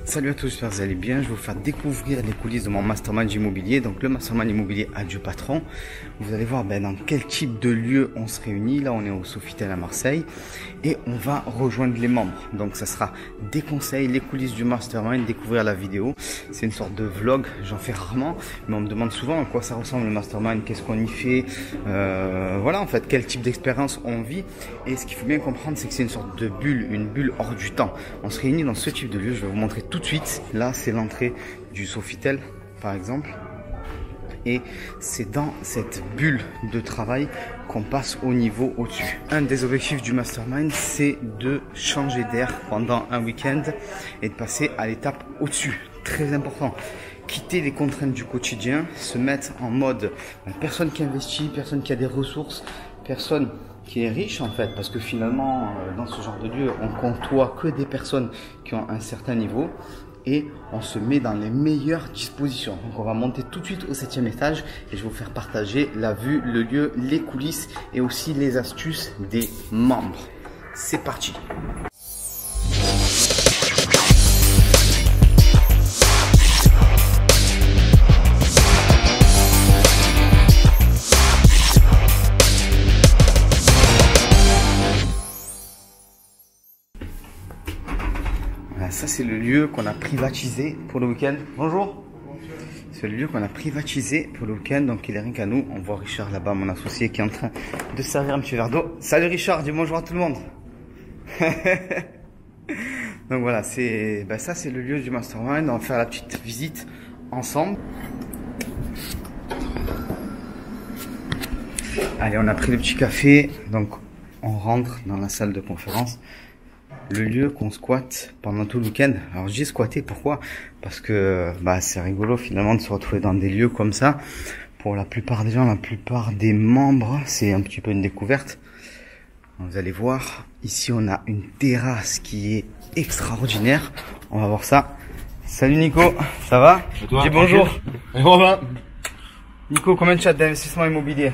Salut à tous, j'espère que vous allez bien. Je vais vous faire découvrir les coulisses de mon mastermind immobilier. Donc le mastermind immobilier Adieu Patron. Vous allez voir dans quel type de lieu on se réunit. Là on est au Sofitel à Marseille et on va rejoindre les membres. Donc ça sera des conseils, les coulisses du mastermind, découvrir la vidéo. C'est une sorte de vlog, j'en fais rarement, mais on me demande souvent à quoi ça ressemble le mastermind, qu'est-ce qu'on y fait, voilà en fait quel type d'expérience on vit. Et ce qu'il faut bien comprendre, c'est que c'est une sorte de bulle, une bulle hors du temps. On se réunit dans ce type de lieu, je vais vous montrer tout de suite. Là c'est l'entrée du Sofitel par exemple, et c'est dans cette bulle de travail qu'on passe au niveau au-dessus. Un des objectifs du mastermind, c'est de changer d'air pendant un week-end et de passer à l'étape au-dessus. Très important. Quitter les contraintes du quotidien, se mettre en mode personne qui investit, personne qui a des ressources, personne qui est riche en fait, parce que finalement dans ce genre de lieu on côtoie que des personnes qui ont un certain niveau et on se met dans les meilleures dispositions. Donc on va monter tout de suite au 7e étage et je vais vous faire partager la vue, le lieu, les coulisses et aussi les astuces des membres. C'est parti. Ça c'est le lieu qu'on a privatisé pour le week-end. Bonjour. C'est le lieu qu'on a privatisé pour le week-end, donc il est rien qu'à nous. On voit Richard là-bas, mon associé, qui est en train de servir un petit verre d'eau. Salut Richard, dis bonjour à tout le monde. Donc voilà, ça c'est le lieu du mastermind. On va faire la petite visite ensemble. Allez, on a pris le petit café, donc on rentre dans la salle de conférence. Le lieu qu'on squatte pendant tout le week-end. Alors j'ai squatté, pourquoi? Parce que c'est rigolo finalement de se retrouver dans des lieux comme ça. Pour la plupart des gens, la plupart des membres, c'est un petit peu une découverte. Vous allez voir, ici on a une terrasse qui est extraordinaire. On va voir ça. Salut Nico, ça va? Dis bonjour. Nico, combien de chats d'investissement immobilier?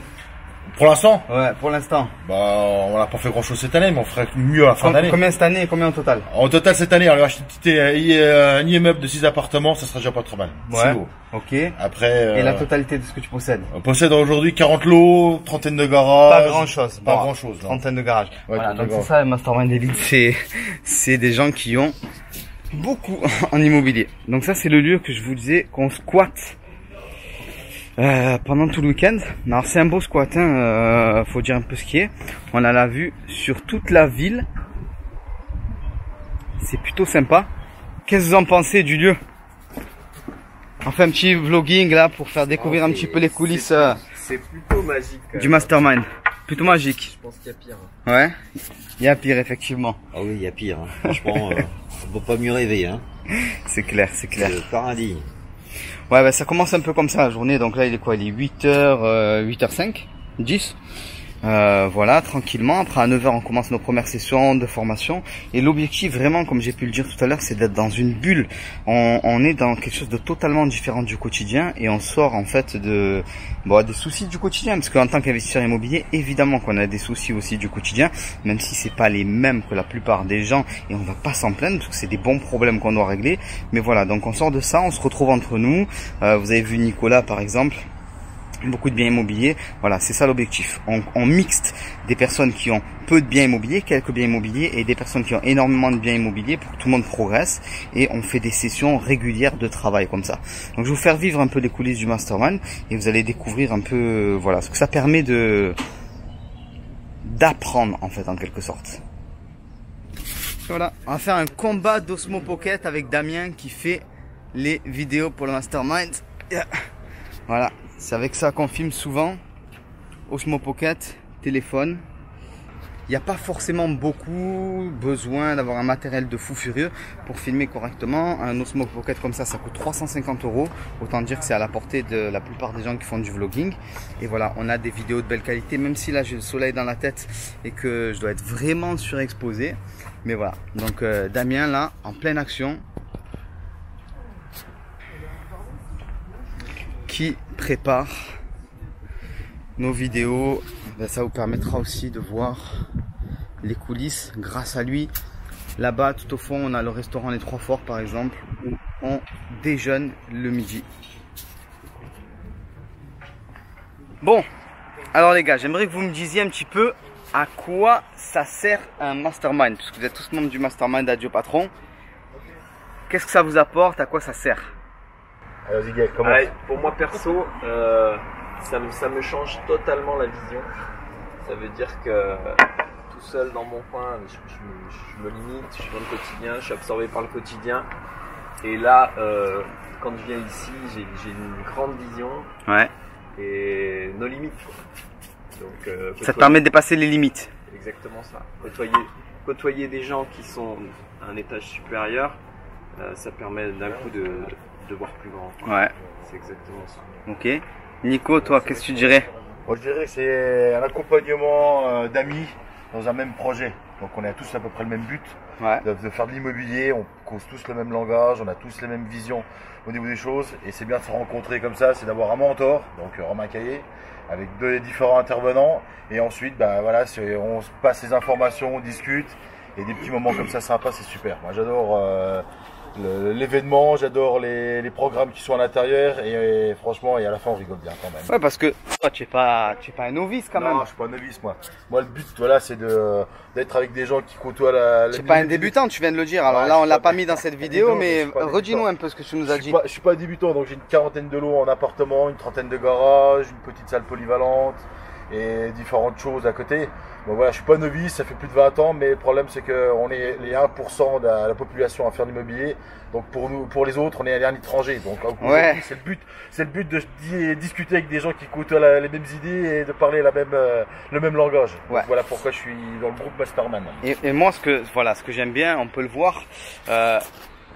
Pour l'instant? Ouais, pour l'instant. On n'a pas fait grand chose cette année, mais on ferait mieux à la fin d'année. Combien cette année et combien au total? En total cette année, on a acheté un immeuble de 6 appartements, ça sera déjà pas trop mal. Ouais. Ok. Après. Et la totalité de ce que tu possèdes? On possède aujourd'hui 40 lots, trentaine de garages. Pas grand chose. Pas grand chose. Trentaine de garages. Ouais, voilà, donc c'est ça, le mastermind élite, c'est des gens qui ont beaucoup en immobilier. Donc ça, c'est le lieu que je vous disais qu'on squatte. Pendant tout le week-end. Alors c'est un beau squat, faut dire un peu ce qui est. On a la vue sur toute la ville. C'est plutôt sympa. Qu'est-ce que vous en pensez du lieu? On fait un petit vlogging là pour faire découvrir un petit peu les coulisses. C'est plutôt magique. Du mastermind. Plutôt magique. Je pense qu'il y a pire. Ouais, il y a pire effectivement. Ah oui, il y a pire. Franchement, on peut pas mieux rêver. C'est clair, c'est clair. C'est le paradis. Ouais, ça commence un peu comme ça la journée. Donc là, il est quoi? Il est 8h, 8h05, 10. Voilà, tranquillement. Après, à 9h, on commence nos premières sessions de formation. Et l'objectif, vraiment, comme j'ai pu le dire tout à l'heure, c'est d'être dans une bulle. On est dans quelque chose de totalement différent du quotidien et on sort, en fait, des soucis du quotidien. Parce qu'en tant qu'investisseur immobilier, évidemment qu'on a des soucis aussi du quotidien, même si c'est pas les mêmes que la plupart des gens et on va pas s'en plaindre parce que c'est des bons problèmes qu'on doit régler. Mais voilà, donc on sort de ça, on se retrouve entre nous. Vous avez vu Nicolas, par exemple. Beaucoup de biens immobiliers, voilà, c'est ça l'objectif. On mixte des personnes qui ont peu de biens immobiliers, quelques biens immobiliers, et des personnes qui ont énormément de biens immobiliers pour que tout le monde progresse. Et on fait des sessions régulières de travail comme ça. Donc je vais vous faire vivre un peu les coulisses du mastermind et vous allez découvrir un peu, voilà, ce que ça permet d'apprendre en fait en quelque sorte. Voilà, on va faire un combat d'Osmo Pocket avec Damien qui fait les vidéos pour le mastermind. Voilà. C'est avec ça qu'on filme souvent. Osmo Pocket, téléphone. Il n'y a pas forcément beaucoup besoin d'avoir un matériel de fou furieux pour filmer correctement. Un Osmo Pocket comme ça coûte 350 €. Autant dire que c'est à la portée de la plupart des gens qui font du vlogging. Et voilà, on a des vidéos de belle qualité, même si là j'ai le soleil dans la tête et que je dois être vraiment surexposé. Mais voilà, donc Damien là, en pleine action. Qui prépare nos vidéos. Ça vous permettra aussi de voir les coulisses. Grâce à lui, Là-bas, tout au fond, on a le restaurant Les Trois Forts, par exemple, où on déjeune le midi. Bon, alors les gars, j'aimerais que vous me disiez un petit peu à quoi ça sert un mastermind, puisque vous êtes tous membres du mastermind Adieu Patron. Qu'est-ce que ça vous apporte, à quoi ça sert? Alors, Ziguel, comment pour moi perso, ça me change totalement la vision. Ça veut dire que tout seul dans mon coin, je me limite, je suis dans le quotidien, je suis absorbé par le quotidien. Et là, quand je viens ici, j'ai une grande vision. Ouais. Et nos limites. Donc, ça te permet de dépasser les limites. Exactement ça. Côtoyer des gens qui sont à un étage supérieur, ça permet d'un coup de voir plus grand. Ouais. C'est exactement ça. Ok. Nico, toi, qu'est-ce que tu dirais? Moi, je dirais que c'est un accompagnement d'amis dans un même projet. Donc on a tous à peu près le même but, ouais. de faire de l'immobilier, on cause tous le même langage, on a tous les mêmes visions au niveau des choses. Et c'est bien de se rencontrer comme ça, c'est d'avoir un mentor, donc Romain Caillé, avec deux différents intervenants. Et ensuite, bah, voilà, on se passe les informations, on discute. Et des petits moments comme ça sympas, c'est super. Moi j'adore l'événement, j'adore les programmes qui sont à l'intérieur et franchement, et à la fin on rigole bien quand même. Ouais, parce que toi tu es pas un novice quand même. Non, je suis pas un novice moi. Moi le but voilà, c'est d'être avec des gens qui côtoient la c'est pas un débutant, tu viens de le dire. Alors ouais, là on l'a pas mis dans cette vidéo, mais redis-nous un peu ce que tu nous as dit. Je suis pas débutant, donc j'ai une quarantaine de lots en appartement, une trentaine de garages, une petite salle polyvalente et différentes choses à côté. Bon voilà, je suis pas novice, ça fait plus de 20 ans, mais le problème c'est qu'on est les 1% de la population à faire de l'immobilier. Donc pour les autres, on est un étranger. Donc ouais. c'est le but de discuter avec des gens qui côtoient les mêmes idées et de parler le même langage. Ouais. Donc voilà pourquoi je suis dans le groupe Mastermind. Et moi, ce que j'aime bien, on peut le voir.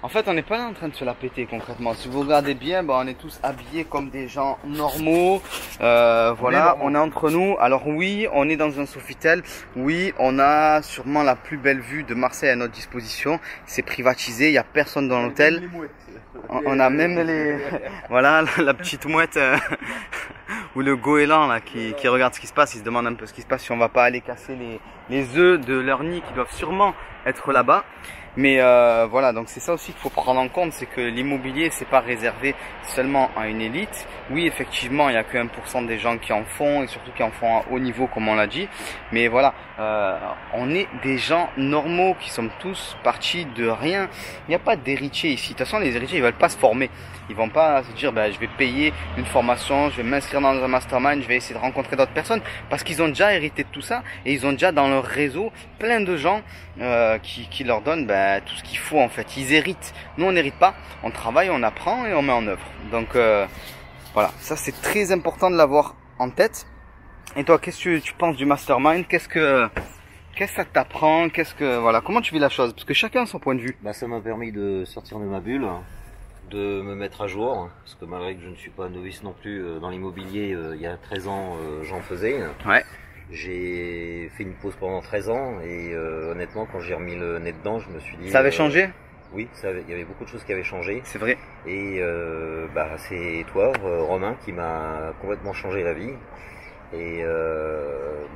En fait, on n'est pas là en train de se la péter concrètement. Si vous regardez bien, bah, on est tous habillés comme des gens normaux. Voilà, on est entre nous. Alors oui, on est dans un Sofitel. Oui, on a sûrement la plus belle vue de Marseille à notre disposition. C'est privatisé, il n'y a personne dans l'hôtel. On a même les... voilà, la petite mouette ou le goéland là qui regarde ce qui se passe. Il se demande un peu ce qui se passe, si on va pas aller casser les œufs de leur nid qui doivent sûrement être là-bas. Mais voilà, donc c'est ça aussi qu'il faut prendre en compte, c'est que l'immobilier c'est pas réservé seulement à une élite. Oui, effectivement, il n'y a que 1% des gens qui en font et surtout qui en font à haut niveau comme on l'a dit. Mais voilà, on est des gens normaux qui sommes tous partis de rien. Il n'y a pas d'héritiers ici. De toute façon, les héritiers ils veulent pas se former. Ils vont pas se dire je vais payer une formation, je vais m'inscrire dans un mastermind, je vais essayer de rencontrer d'autres personnes parce qu'ils ont déjà hérité de tout ça et ils ont déjà dans leur réseau plein de gens qui leur donnent tout ce qu'il faut en fait. Ils héritent. Nous on n'hérite pas, on travaille, on apprend et on met en œuvre. Donc voilà, ça c'est très important de l'avoir en tête. Et toi, qu'est-ce que tu penses du mastermind? Qu'est-ce que ça t'apprend? Voilà, comment tu vis la chose? Parce que chacun a son point de vue. Ça m'a permis de sortir de ma bulle, de me mettre à jour, parce que malgré que je ne suis pas novice non plus dans l'immobilier, il y a 13 ans j'en faisais. Ouais. J'ai fait une pause pendant 13 ans et honnêtement quand j'ai remis le nez dedans, je me suis dit... Ça avait changé? Oui, il y avait beaucoup de choses qui avaient changé. C'est vrai. Et c'est toi, Romain, qui m'a complètement changé la vie. Et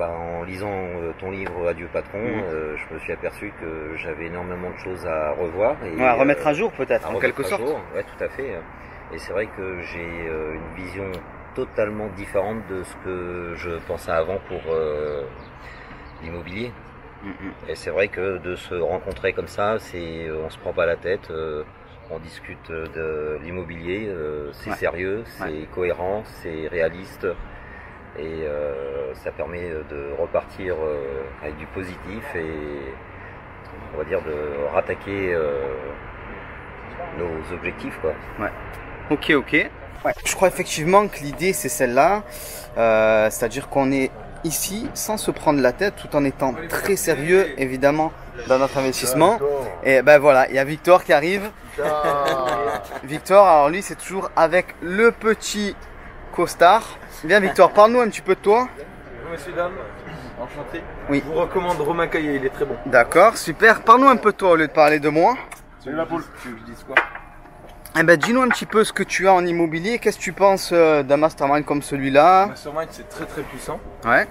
en lisant ton livre Adieu Patron, je me suis aperçu que j'avais énormément de choses à revoir. Et, à remettre à jour peut-être, en quelque sorte. Oui, tout à fait. Et c'est vrai que j'ai une vision totalement différente de ce que je pensais avant pour l'immobilier. Et c'est vrai que de se rencontrer comme ça, on se prend pas la tête, on discute de l'immobilier, c'est sérieux, c'est cohérent, c'est réaliste. Et ça permet de repartir avec du positif et on va dire de rattaquer nos objectifs quoi. Ouais. Ok. Ouais. Je crois effectivement que l'idée c'est celle-là, c'est-à-dire qu'on est ici sans se prendre la tête tout en étant très sérieux évidemment dans notre investissement. Et voilà, il y a Victor qui arrive. Victor, alors lui c'est toujours avec le petit costard. Viens Victor, parle-nous un petit peu de toi. Bonjour messieurs, dames, enchanté. Oui. Je vous recommande Romain Caillé, il est très bon. D'accord, super. Parle-nous un peu de toi au lieu de parler de moi. Salut la poule. Tu veux que je dise quoi? Dis-nous un petit peu ce que tu as en immobilier. Qu'est-ce que tu penses d'un mastermind comme celui-là? Mastermind c'est très puissant. Ouais.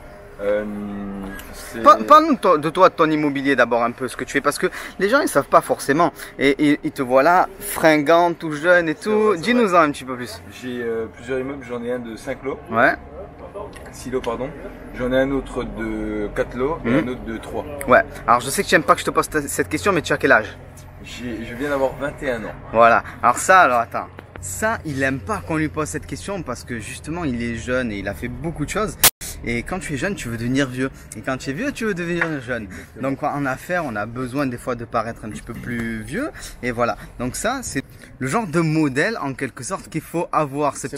Parle-nous de toi, de ton immobilier d'abord un peu, ce que tu fais, parce que les gens ils savent pas forcément et ils te voient là, fringant, tout jeune et tout. Dis-nous-en un petit peu plus. J'ai plusieurs immeubles, j'en ai un de 5 lots. Ouais. 6 lots, pardon. J'en ai un autre de 4 lots et un autre de 3. Ouais. Alors je sais que tu n'aimes pas que je te pose cette question, mais tu as quel âge? Je viens d'avoir 21 ans. Voilà. Alors attends. Ça, il aime pas qu'on lui pose cette question parce que justement, il est jeune et il a fait beaucoup de choses. Et quand tu es jeune, tu veux devenir vieux. Et quand tu es vieux, tu veux devenir jeune. Donc en affaires, on a besoin des fois de paraître un petit peu plus vieux. Et voilà. Donc ça, c'est le genre de modèle en quelque sorte qu'il faut avoir. Cette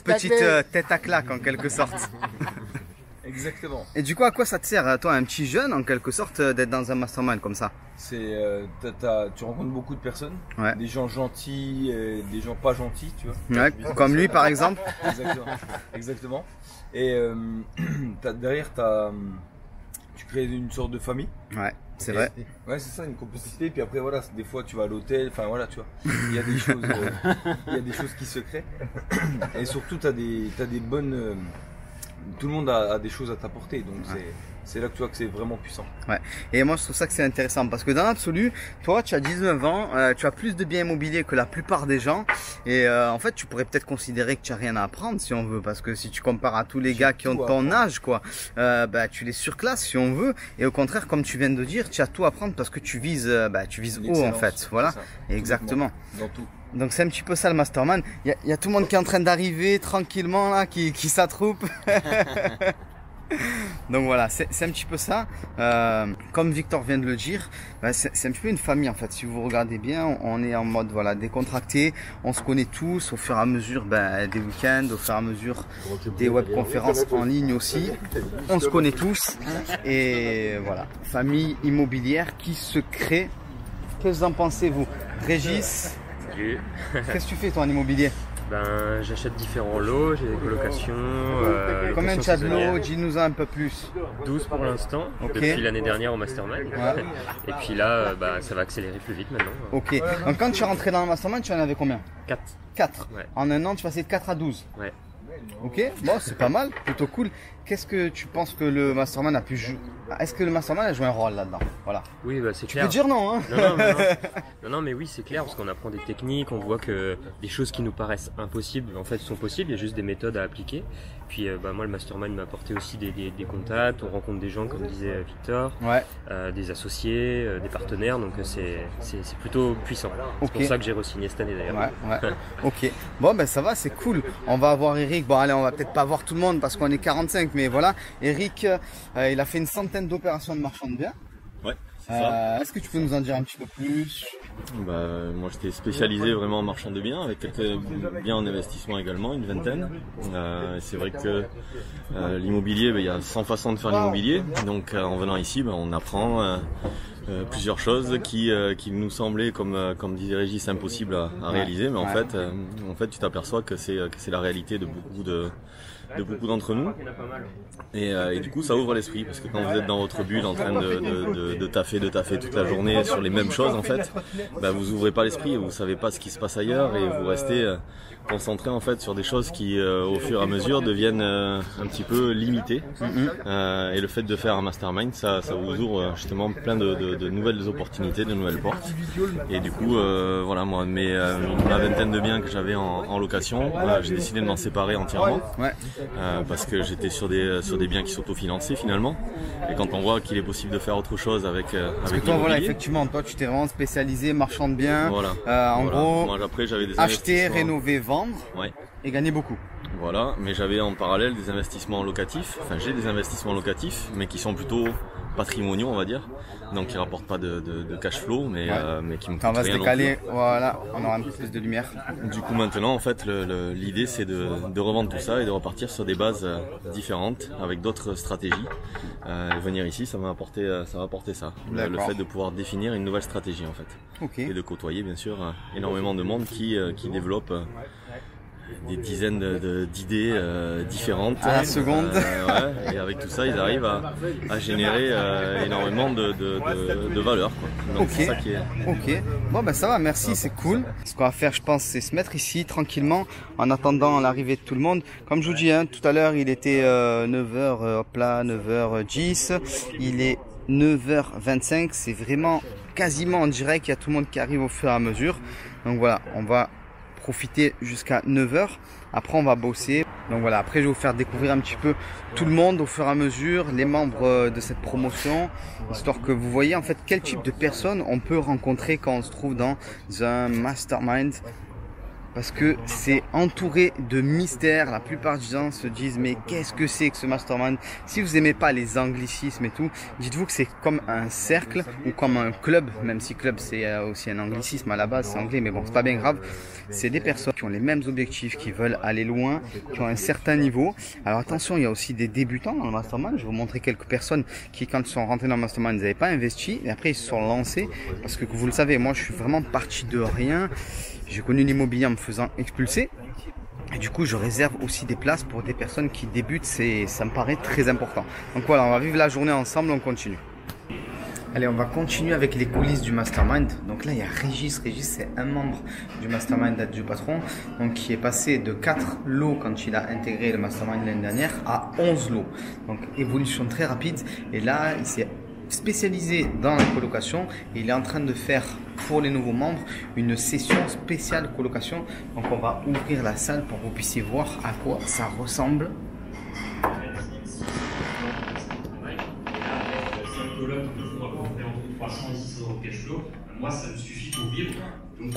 petite tête à claque en quelque sorte. Exactement. Et du coup, à quoi ça te sert, toi, un petit jeune, en quelque sorte, d'être dans un mastermind comme ça? C'est, tu rencontres beaucoup de personnes, ouais. Des gens gentils, et des gens pas gentils, tu vois. Ouais, comme lui, par exemple. Exactement. Et derrière, tu crées une sorte de famille. Ouais, c'est vrai. Ouais, c'est ça, une complicité. Et puis après, voilà, des fois, tu vas à l'hôtel. Enfin, voilà, tu vois. Il y a des choses qui se créent. Et surtout, t'as des bonnes. Tout le monde a des choses à t'apporter, donc c'est là que tu vois que c'est vraiment puissant. Ouais. Et moi je trouve ça que c'est intéressant parce que dans l'absolu, toi tu as 19 ans, tu as plus de biens immobiliers que la plupart des gens et en fait tu pourrais peut-être considérer que tu n'as rien à apprendre si on veut, parce que si tu compares à tous les gars qui ont ton âge quoi, tu les surclasses si on veut, et au contraire comme tu viens de dire, tu as tout à apprendre parce que tu vises haut en fait, voilà, exactement. Dans tout. Donc c'est un petit peu ça le mastermind. Il y a tout le monde qui est en train d'arriver tranquillement là, qui s'attroupe. Donc voilà, c'est un petit peu ça. Comme Victor vient de le dire, c'est un petit peu une famille en fait. Si vous regardez bien, on est en mode voilà décontracté. On se connaît tous au fur et à mesure des week-ends, au fur et à mesure des webconférences en ligne aussi. On se connaît tous et voilà, famille immobilière qui se crée. Qu'est-ce que vous en pensez vous, Régis? Qu'est-ce que tu fais toi en immobilier? Ben, j'achète différents lots, j'ai des colocations. Combien tu as de lots? Dis-nous un peu plus. 12 pour l'instant, depuis l'année dernière au Mastermind. Ouais. Et puis là, ça va accélérer plus vite maintenant. Ok, donc quand tu es rentré dans le Mastermind, tu en avais combien? 4. 4. Ouais. En un an, tu passais de 4 à 12. Ouais. Ok, bon, c'est pas mal, plutôt cool. Qu'est-ce que tu penses que le Mastermind a pu jouer? Est-ce que le Mastermind a joué un rôle là-dedans? Voilà. Oui, c'est clair. Tu peux dire non, hein? Non, mais oui, c'est clair, parce qu'on apprend des techniques, on voit que des choses qui nous paraissent impossibles, en fait, sont possibles, il y a juste des méthodes à appliquer. Puis moi, le Mastermind m'a apporté aussi des contacts, on rencontre des gens, comme disait Victor, ouais. Des associés, des partenaires, donc c'est plutôt puissant. C'est pour ça que j'ai re-signé cette année d'ailleurs. Ouais. Ok, bon ben ça va, c'est cool. On va avoir Eric, bon allez, on va peut-être pas voir tout le monde parce qu'on est 45, mais voilà. Eric, il a fait une centaine d'opérations de marchand de biens. Ouais, c'est ça. Est-ce que tu peux nous en dire un petit peu plus? Moi j'étais spécialisé vraiment en marchand de biens, avec quelques biens en investissement également, une vingtaine. C'est vrai que l'immobilier, il y a 100 façons de faire l'immobilier. Donc en venant ici, on apprend plusieurs choses qui nous semblaient, comme disait Régis, impossibles à réaliser. Mais en fait tu t'aperçois que c'est la réalité de beaucoup d'entre nous. Et du coup ça ouvre l'esprit, parce que quand vous êtes dans votre bulle en train de taffer toute la journée sur les mêmes choses en fait, vous ouvrez pas l'esprit, vous savez pas ce qui se passe ailleurs et vous restez concentré en fait sur des choses qui au fur et à mesure deviennent un petit peu limitées. Et le fait de faire un mastermind, ça vous ouvre justement plein de nouvelles opportunités, de nouvelles portes. Et du coup voilà, moi ma vingtaine de biens que j'avais en location, j'ai décidé de m'en séparer entièrement. Ouais. Parce que j'étais sur des biens qui s'autofinançaient finalement, et quand on voit qu'il est possible de faire autre chose avec toi voilà, effectivement toi tu t'es vraiment spécialisé marchand de biens, en gros moi, après, j'avais des acheter, rénover, vendre, ouais. Et gagner beaucoup. Voilà, mais j'avais en parallèle des investissements locatifs, j'ai des investissements locatifs mais qui sont plutôt patrimoniaux on va dire, donc qui rapportent pas de cash flow, mais qui me coûtent rien. On va se décaler, voilà, on aura un peu plus de lumière. Du coup maintenant en fait l'idée c'est de revendre tout ça et de repartir sur des bases différentes avec d'autres stratégies. Venir ici ça m'a apporté ça, le fait de pouvoir définir une nouvelle stratégie en fait. Et de côtoyer bien sûr énormément de monde qui développe des dizaines d'idées différentes. À la seconde. Ouais, et avec tout ça, ils arrivent à générer énormément de valeur, quoi. Donc Ok. c'est ça qui est... Ok, bon ben ça va, merci, c'est cool. Ce qu'on va faire, je pense, c'est se mettre ici tranquillement en attendant l'arrivée de tout le monde. Comme je vous dis, hein, tout à l'heure il était 9h, hop là, 9h10, il est 9h25, c'est vraiment quasiment en direct, il y a tout le monde qui arrive au fur et à mesure. Donc voilà, on va profiter jusqu'à 9h, après on va bosser. Donc voilà, après je vais vous faire découvrir un petit peu tout le monde au fur et à mesure, les membres de cette promotion, histoire que vous voyez en fait quel type de personnes on peut rencontrer quand on se trouve dans un mastermind. Parce que c'est entouré de mystères. La plupart des gens se disent mais qu'est-ce que c'est que ce mastermind? Si vous aimez pas les anglicismes et tout, dites-vous que c'est comme un cercle ou comme un club, même si club c'est aussi un anglicisme à la base, c'est anglais, mais bon c'est pas bien grave. C'est des personnes qui ont les mêmes objectifs, qui veulent aller loin, qui ont un certain niveau. Alors attention, il y a aussi des débutants dans le mastermind. Je vais vous montrer quelques personnes qui, quand ils sont rentrés dans le mastermind, ils n'avaient pas investi et après ils se sont lancés. Parce que vous le savez, moi je suis vraiment parti de rien. J'ai connu l'immobilier en me faisant expulser. Et du coup, je réserve aussi des places pour des personnes qui débutent. Ça me paraît très important. Donc voilà, on va vivre la journée ensemble, on continue. Allez, on va continuer avec les coulisses du mastermind. Donc là, il y a Régis. Régis, c'est un membre du mastermind d'Adieu Patron. Donc qui est passé de 4 lots quand il a intégré le mastermind l'année dernière à 11 lots. Donc évolution très rapide. Et là, il s'est spécialisé dans la colocation et il est en train de faire pour les nouveaux membres une session spéciale colocation. Donc on va ouvrir la salle pour que vous puissiez voir à quoi ça ressemble.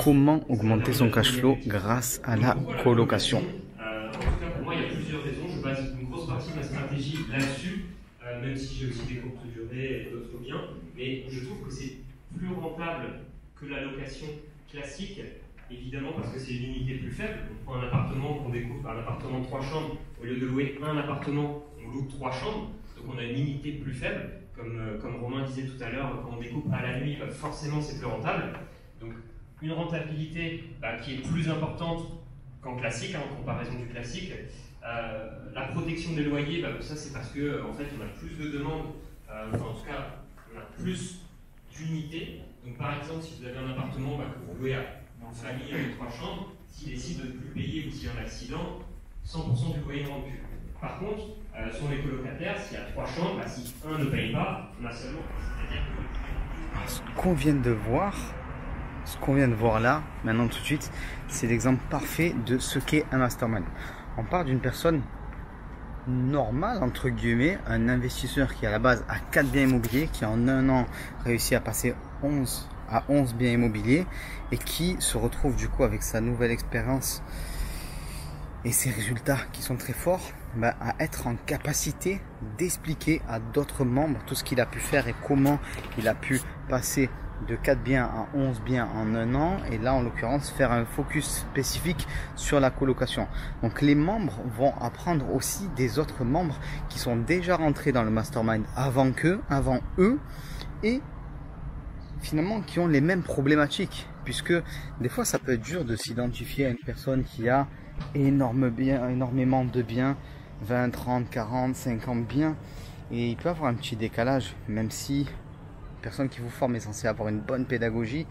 Comment augmenter son cash flow grâce à la colocation? En tout cas, pour moi, il y a plusieurs raisons. Je base une grosse partie de ma stratégie là-dessus, même si j'ai aussi des courtes durées et d'autres biens. Mais je trouve que c'est plus rentable que la location classique, évidemment parce que c'est une unité plus faible. On prend un appartement qu'on découpe, un appartement de 3 chambres, au lieu de louer un appartement, on loue 3 chambres. Donc on a une unité plus faible. Comme Romain disait tout à l'heure, quand on découpe à la nuit, forcément c'est plus rentable. Donc une rentabilité qui est plus importante qu'en classique, en comparaison du classique. La protection des loyers, ça c'est parce que en fait on a plus de demandes, en tout cas on a plus d'unités. Donc par exemple, si vous avez un appartement que vous louez à une famille avec 3 chambres, s'il décide de ne plus payer ou s'il y a un accident, 100% du loyer est rendu. Par contre, sur les colocataires, s'il y a 3 chambres, si un ne paye pas, on a seulement... Ce qu'on vient de voir là, maintenant tout de suite, c'est l'exemple parfait de ce qu'est un mastermind. On part d'une personne normale, entre guillemets, un investisseur qui à la base a 4 biens immobiliers, qui en un an réussit à passer 11 biens immobiliers et qui se retrouve du coup avec sa nouvelle expérience et ses résultats qui sont très forts, à être en capacité d'expliquer à d'autres membres tout ce qu'il a pu faire et comment il a pu passer de 4 biens à 11 biens en un an, et là en l'occurrence faire un focus spécifique sur la colocation. Donc les membres vont apprendre aussi des autres membres qui sont déjà rentrés dans le mastermind avant eux, et finalement qui ont les mêmes problématiques, puisque des fois ça peut être dur de s'identifier à une personne qui a énormément de biens, 20, 30, 40, 50 biens, et il peut avoir un petit décalage, même si la personne qui vous forme est censée avoir une bonne pédagogie,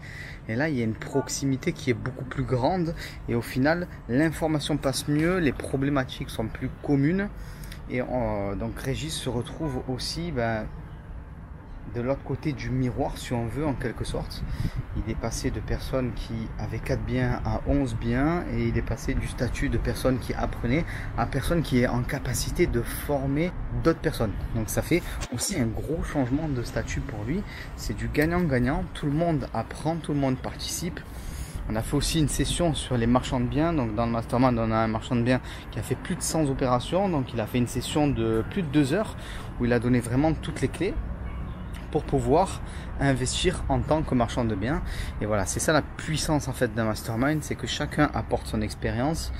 et là il y a une proximité qui est beaucoup plus grande, et au final l'information passe mieux, les problématiques sont plus communes, et donc Régis se retrouve aussi de l'autre côté du miroir, si on veut, en quelque sorte. Il est passé de personnes qui avaient 4 biens à 11 biens, et il est passé du statut de personne qui apprenait à personne qui est en capacité de former d'autres personnes. Donc ça fait aussi un gros changement de statut pour lui. C'est du gagnant-gagnant, tout le monde apprend, tout le monde participe. On a fait aussi une session sur les marchands de biens. Donc dans le mastermind, on a un marchand de biens qui a fait plus de 100 opérations. Donc il a fait une session de plus de 2 heures où il a donné vraiment toutes les clés pour pouvoir investir en tant que marchand de biens. Et voilà, c'est ça la puissance en fait d'un mastermind, c'est que chacun apporte son expérience.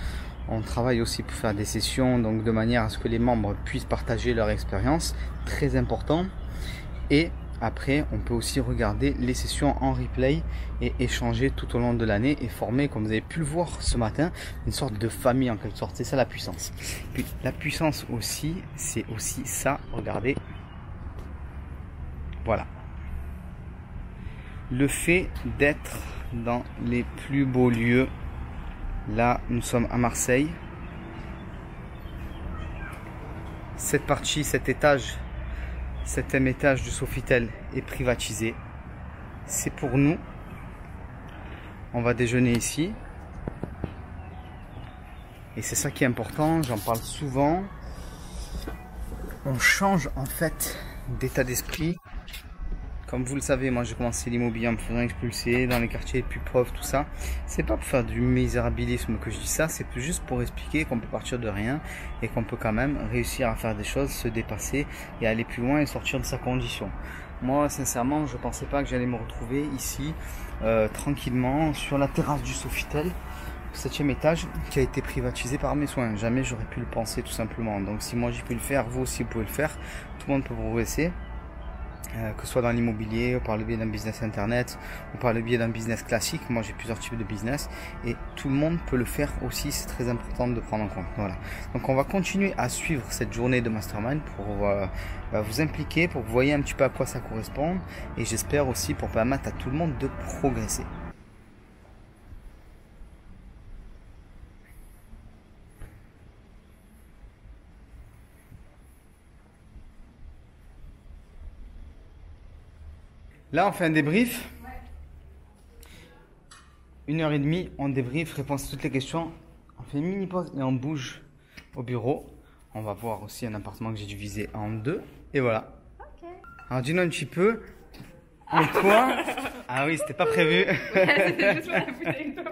On travaille aussi pour faire des sessions, donc de manière à ce que les membres puissent partager leur expérience, très important. Et après, on peut aussi regarder les sessions en replay et échanger tout au long de l'année et former, comme vous avez pu le voir ce matin, une sorte de famille en quelque sorte. C'est ça la puissance. Puis la puissance aussi, c'est aussi ça. Regardez. Voilà. Le fait d'être dans les plus beaux lieux. Là, nous sommes à Marseille. Cette partie, cet étage, septième étage du Sofitel est privatisé. C'est pour nous. On va déjeuner ici. Et c'est ça qui est important, j'en parle souvent. On change en fait d'état d'esprit. Comme vous le savez, moi j'ai commencé l'immobilier en me faisant expulser dans les quartiers les plus pauvres, tout ça. C'est pas pour faire du misérabilisme que je dis ça, c'est juste pour expliquer qu'on peut partir de rien et qu'on peut quand même réussir à faire des choses, se dépasser et aller plus loin et sortir de sa condition. Moi sincèrement, je pensais pas que j'allais me retrouver ici tranquillement sur la terrasse du Sofitel, 7e étage, qui a été privatisé par mes soins. Jamais j'aurais pu le penser tout simplement. Donc si moi j'ai pu le faire, vous aussi vous pouvez le faire. Tout le monde peut progresser. Que ce soit dans l'immobilier, ou par le biais d'un business internet, ou par le biais d'un business classique. Moi j'ai plusieurs types de business et tout le monde peut le faire aussi, c'est très important de prendre en compte. Voilà. Donc on va continuer à suivre cette journée de mastermind pour vous impliquer, pour que vous voyez un petit peu à quoi ça correspond et j'espère aussi pour permettre à tout le monde de progresser. Là, on fait un débrief. 1h30, on débrief, réponse à toutes les questions. On fait une mini pause et on bouge au bureau. On va voir aussi un appartement que j'ai divisé en deux. Et voilà. Okay. Alors, dis-nous un petit peu. En quoi... Ah oui, c'était pas prévu. C'était juste la bouteille d'eau.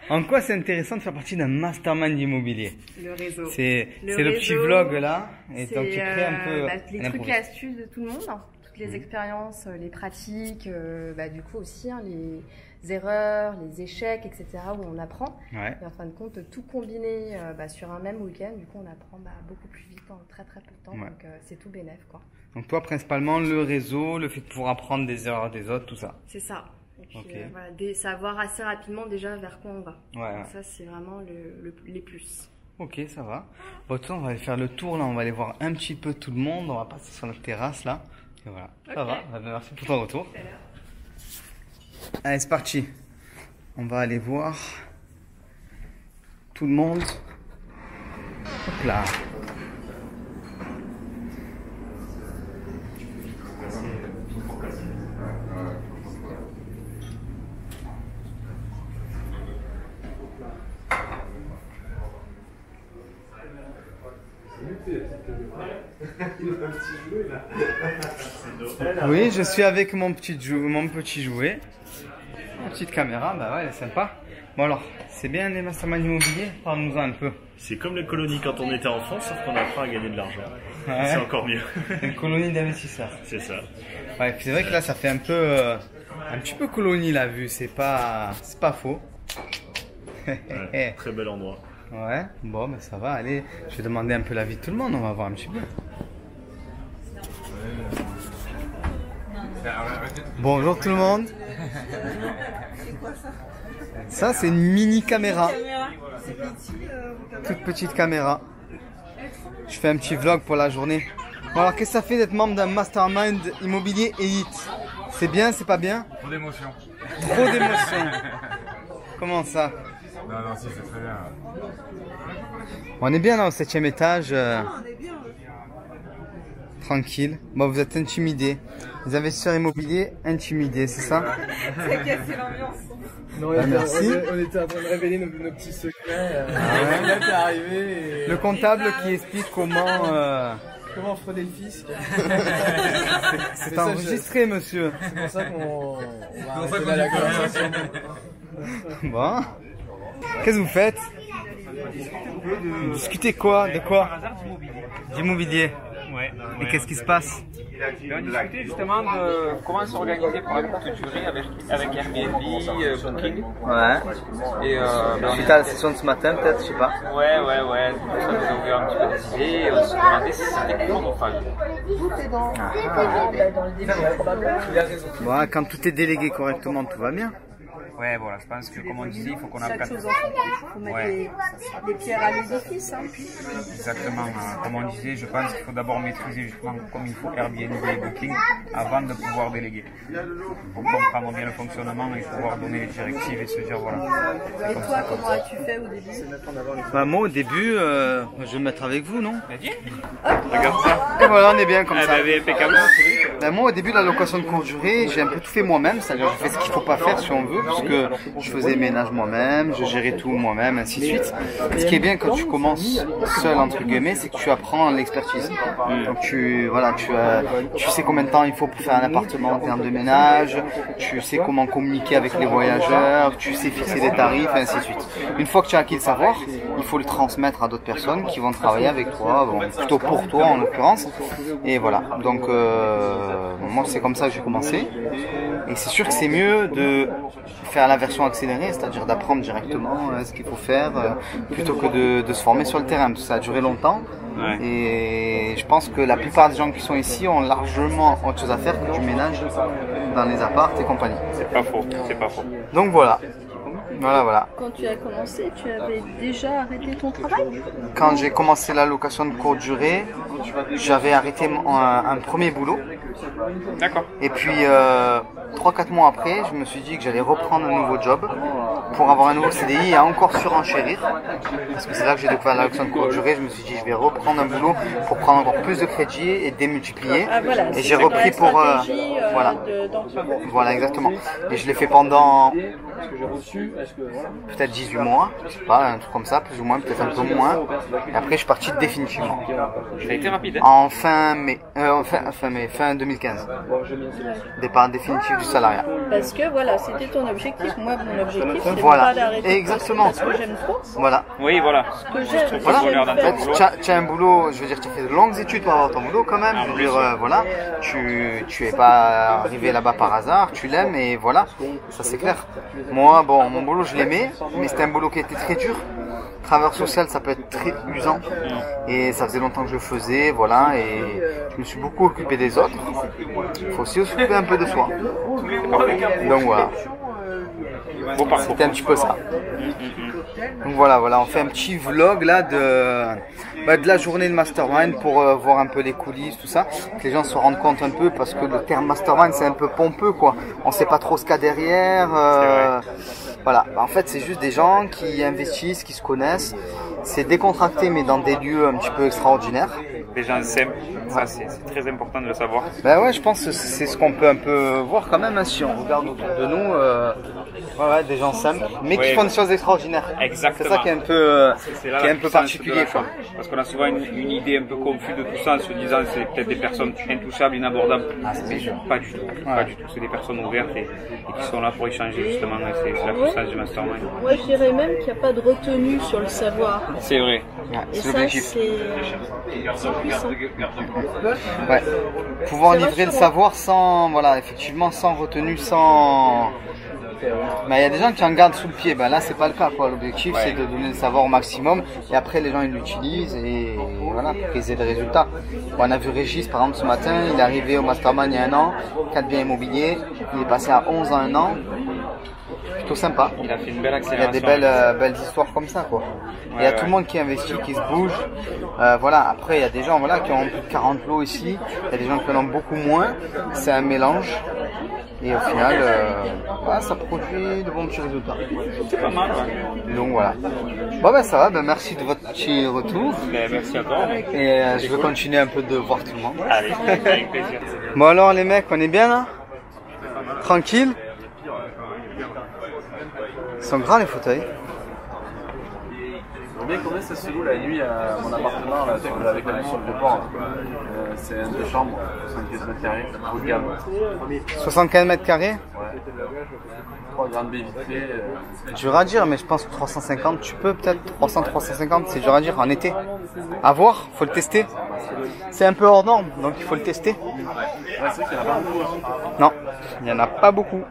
En quoi c'est intéressant de faire partie d'un mastermind immobilier? Le réseau. C'est le petit vlog là. Et donc, tu crées un peu... les trucs et astuces de tout le monde. Les expériences, les pratiques, du coup aussi les erreurs, les échecs, etc. où on apprend. Ouais. Et en fin de compte, tout combiner sur un même week-end, du coup on apprend beaucoup plus vite en très très peu de temps. Ouais. Donc c'est tout bénef quoi. Donc toi principalement le réseau, le fait de pouvoir apprendre des erreurs des autres, tout ça. C'est ça. Et puis savoir assez rapidement déjà vers quoi on va. Ouais. Donc ça c'est vraiment les plus. Ok, ça va. Bon, on va aller faire le tour là, on va aller voir un petit peu tout le monde. On va passer sur la terrasse là. Et voilà, ça va, merci pour ton retour. Allez, c'est parti. On va aller voir tout le monde. Hop là. Oui, je suis avec mon petit jouet. Ma petite caméra, bah ouais, elle est sympa. Bon alors, c'est bien les masterminds immobiliers? Parle-nous-en un peu. C'est comme les colonies quand on était enfant, sauf qu'on apprend à gagner de l'argent. Ouais. C'est encore mieux. Une colonie d'investisseurs. C'est ça. Ouais, c'est vrai que là, ça fait un petit peu colonie la vue. C'est pas faux. Ouais, très bel endroit. Ouais, bon, ben ça va, allez, je vais demander un peu l'avis de tout le monde, on va voir un petit peu. Bonjour tout le monde. Ça, c'est une mini caméra. Toute petite caméra. Je fais un petit vlog pour la journée. Bon, alors, qu'est-ce que ça fait d'être membre d'un mastermind immobilier élite? C'est bien, c'est pas bien? Trop d'émotions. Trop d'émotions. Comment ça? Non, si, c'est très bien. On est bien là au 7e étage. Tranquille. Bon, vous êtes intimidés. Les investisseurs immobiliers intimidés, c'est ça? Ça a cassé l'ambiance. Non, merci. On était en train de révéler nos petits secrets. Là, t'es arrivé. Et... Le comptable qui explique comment... Comment frauder le fisc. C'est enregistré, monsieur. C'est pour ça qu'on va arrêter la conversation. Bon. Qu'est-ce que vous faites? Vous discutez quoi? De quoi? D'immobilier. Ouais. Et qu'est-ce qui se passe? Et on discutait justement de comment s'organiser pour la courte durée avec Airbnb, Booking. Ouais. Et suite à la session de ce matin, peut-être, je sais pas. Ouais. Ça nous a ouvert un petit peu des idées et on se demandait si c'était chronophage. Voilà, quand tout est délégué correctement, tout va bien. Ouais, voilà, je pense que comme on disait, il faut qu'on Chaque apprenne. chose en son temps, il faut mettre des pierres à l'édifice. Hein. Exactement, comme on disait, je pense qu'il faut d'abord maîtriser justement comme il faut Airbnb et Booking avant de pouvoir déléguer. Pour comprendre bien le fonctionnement et pouvoir donner les directives et se dire voilà. Et toi, comment as-tu fait au début? Bah, moi au début, je vais me mettre avec vous, non? Regarde ça. Et voilà, on est bien comme ça. Impeccable. Bah, moi au début de la location de courte durée, j'ai un peu tout fait moi-même, c'est-à-dire je fais ce qu'il faut pas faire si on veut, puisque je faisais le ménage moi-même, je gérais tout moi-même, ainsi de suite. Ce qui est bien quand tu commences seul entre guillemets, c'est que tu apprends l'expertise. Donc tu sais combien de temps il faut pour faire un appartement en termes de ménage, tu sais comment communiquer avec les voyageurs, tu sais fixer des tarifs, ainsi de suite. Une fois que tu as acquis le savoir, il faut le transmettre à d'autres personnes qui vont travailler avec toi, bon, plutôt pour toi en l'occurrence. Et voilà, donc moi c'est comme ça que j'ai commencé. Et c'est sûr que c'est mieux de faire la version accélérée, c'est-à-dire d'apprendre directement ce qu'il faut faire, plutôt que de se former sur le terrain, parce que ça a duré longtemps. Ouais. Et je pense que la plupart des gens qui sont ici ont largement autre chose à faire que du ménage dans les apparts et compagnie. C'est pas faux, c'est pas faux. Donc voilà. Voilà. Quand tu as commencé, tu avais déjà arrêté ton travail? Quand j'ai commencé la location de courte durée, j'avais arrêté un premier boulot. D'accord. Et puis 3-4 mois après, je me suis dit que j'allais reprendre un nouveau job pour avoir un nouveau CDI et encore surenchérir. Parce que c'est là que j'ai découvert la location de courte durée. Je me suis dit je vais reprendre un boulot pour prendre encore plus de crédits et démultiplier. Ah, voilà, et j'ai repris pour voilà exactement. Et je l'ai fait pendant peut-être 18 mois, je sais pas, un truc comme ça, plus ou moins, peut-être un peu moins. Et après je suis parti définitivement. Ça a été rapide. En fin 2015. Départ définitif du salariat. Parce que voilà, c'était ton objectif. Moi, mon objectif, c'est voilà. pas d'arrêter. Exactement. Parce que j'aime trop. Voilà. Oui, voilà. Voilà. Tu as un boulot, je veux dire, tu as fait de longues études pour avoir ton boulot quand même. Je veux dire, voilà, tu es pas arrivé là-bas par hasard, tu l'aimes et voilà, ça c'est clair. Moi, bon, mon boulot, je l'aimais, mais c'était un boulot qui était très dur. Travailleur social, ça peut être très usant et ça faisait longtemps que je le faisais, voilà, et je me suis beaucoup occupé des autres. Il faut aussi s'occuper un peu de soi. Donc voilà. C'était un petit peu ça. Donc voilà, on fait un petit vlog là de la journée de Mastermind pour voir un peu les coulisses, tout ça, que les gens se rendent compte un peu, parce que le terme Mastermind c'est un peu pompeux quoi. On sait pas trop ce qu'il y a derrière. Voilà, en fait c'est juste des gens qui investissent, qui se connaissent. C'est décontracté mais dans des lieux un petit peu extraordinaires. Des gens simples, ça c'est très important de le savoir. Ben ouais, je pense que c'est ce qu'on peut un peu voir quand même, hein, si on regarde autour de nous. Des gens simples, mais qui font des choses extraordinaires. Exactement. C'est ça qui est un peu, particulier. Quoi. Parce qu'on a souvent une idée un peu confuse de tout ça en se disant que c'est peut-être des personnes intouchables, inabordables. Mais pas du tout. Pas du tout. C'est des personnes ouvertes et qui sont là pour échanger justement. C'est la puissance du Mastermind. Moi je dirais même qu'il n'y a pas de retenue sur le savoir. C'est vrai. Et ça c'est puissant. Ouais. Pouvoir livrer le savoir sans, effectivement, sans retenue, sans... Mais il y a des gens qui en gardent sous le pied, là c'est pas le cas quoi. L'objectif c'est de donner le savoir au maximum et après les gens ils l'utilisent et voilà, pour qu'ils aient des résultats. On a vu Régis par exemple ce matin, il est arrivé au Mastermind il y a 1 an, 4 biens immobiliers, il est passé à 11 en 1 an. Plutôt sympa. Il a fait une belle accélération. Il y a des belles histoires comme ça quoi. Il y a tout le monde qui investit, qui se bouge. Après il y a des gens qui ont plus de 40 lots ici, il y a des gens qui en ont beaucoup moins. C'est un mélange. Et au final, ça produit de bons petits résultats. C'est pas mal. Donc voilà. Ça va, merci de votre petit retour. Merci à toi. Et je vais continuer un peu de voir tout le monde. Allez, avec plaisir. Bon alors les mecs, on est bien là? Tranquille? Ils sont grands les fauteuils. Mais combien ça se loue la nuit à mon appartement là, avec la vue sur le port? C'est une chambre, 75 mètres carrés, haut de gamme. 75 mètres carrés? Ouais. 3 grandes baies vitrées. Dur à dire, mais je pense que 350, tu peux peut-être 300, 350, c'est dur à dire en été. À voir, faut le tester. C'est un peu hors norme, donc il faut le tester. Ouais, c'est vrai qu'il n'y en a pas beaucoup. Non, il n'y en a pas beaucoup.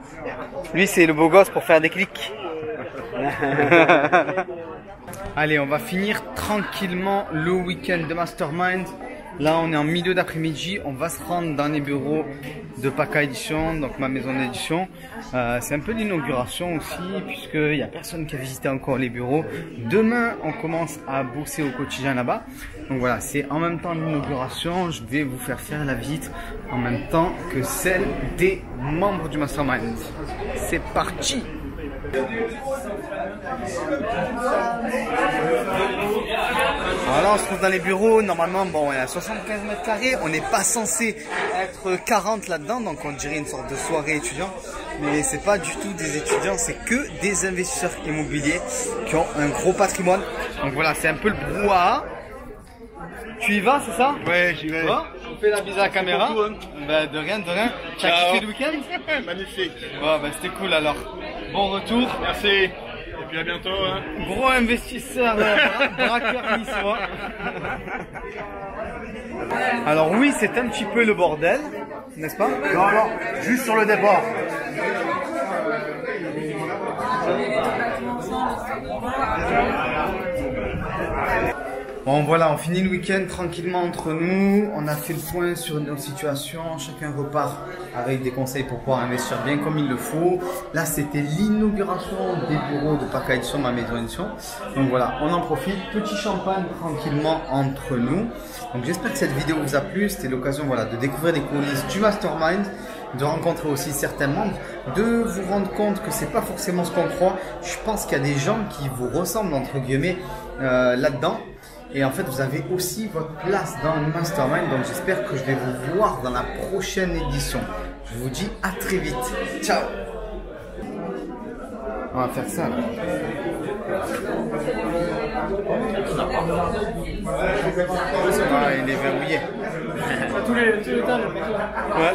Lui, c'est le beau gosse pour faire des clics. Allez, on va finir tranquillement le week-end de Mastermind. Là, on est en milieu d'après-midi. On va se rendre dans les bureaux de PACA Édition, donc ma maison d'édition. C'est un peu l'inauguration aussi, puisqu'il n'y a personne qui a visité encore les bureaux. Demain, on commence à bosser au quotidien là-bas. Donc voilà, c'est en même temps l'inauguration. Je vais vous faire la visite en même temps que celle des membres du Mastermind. C'est parti! Alors là, on se trouve dans les bureaux. Normalement, bon, il y a 75 mètres carrés. On n'est pas censé être 40 là-dedans, donc on dirait une sorte de soirée étudiant. Mais c'est pas du tout des étudiants, c'est que des investisseurs immobiliers qui ont un gros patrimoine. Donc voilà, c'est un peu le brouhaha. Tu y vas, c'est ça? Ouais, j'y vais. Bon, on fait la bise à la caméra. Beaucoup, hein. Bah, de rien, de rien. Tu as kiffé le week-end? Magnifique. Bon, bah, c'était cool alors. Bon retour. Merci. Et puis à bientôt. Hein. Gros investisseur, braqueur niçois. Alors oui, c'est un petit peu le bordel, n'est-ce pas? Non, non, juste sur le départ. Bon voilà, on finit le week-end tranquillement entre nous, on a fait le point sur nos situations, chacun repart avec des conseils pour pouvoir investir bien comme il le faut. Là c'était l'inauguration des bureaux de PACA Édition, ma maison édition. Donc voilà, on en profite, petit champagne tranquillement entre nous. Donc j'espère que cette vidéo vous a plu, c'était l'occasion voilà, de découvrir les coulisses du Mastermind, de rencontrer aussi certains membres, de vous rendre compte que c'est pas forcément ce qu'on croit. Je pense qu'il y a des gens qui vous ressemblent entre guillemets là-dedans. Et en fait, vous avez aussi votre place dans le Mastermind. Donc, j'espère que je vais vous voir dans la prochaine édition. Je vous dis à très vite. Ciao! On va faire ça là. Ah, il est verrouillé. Tous les tables. Ouais.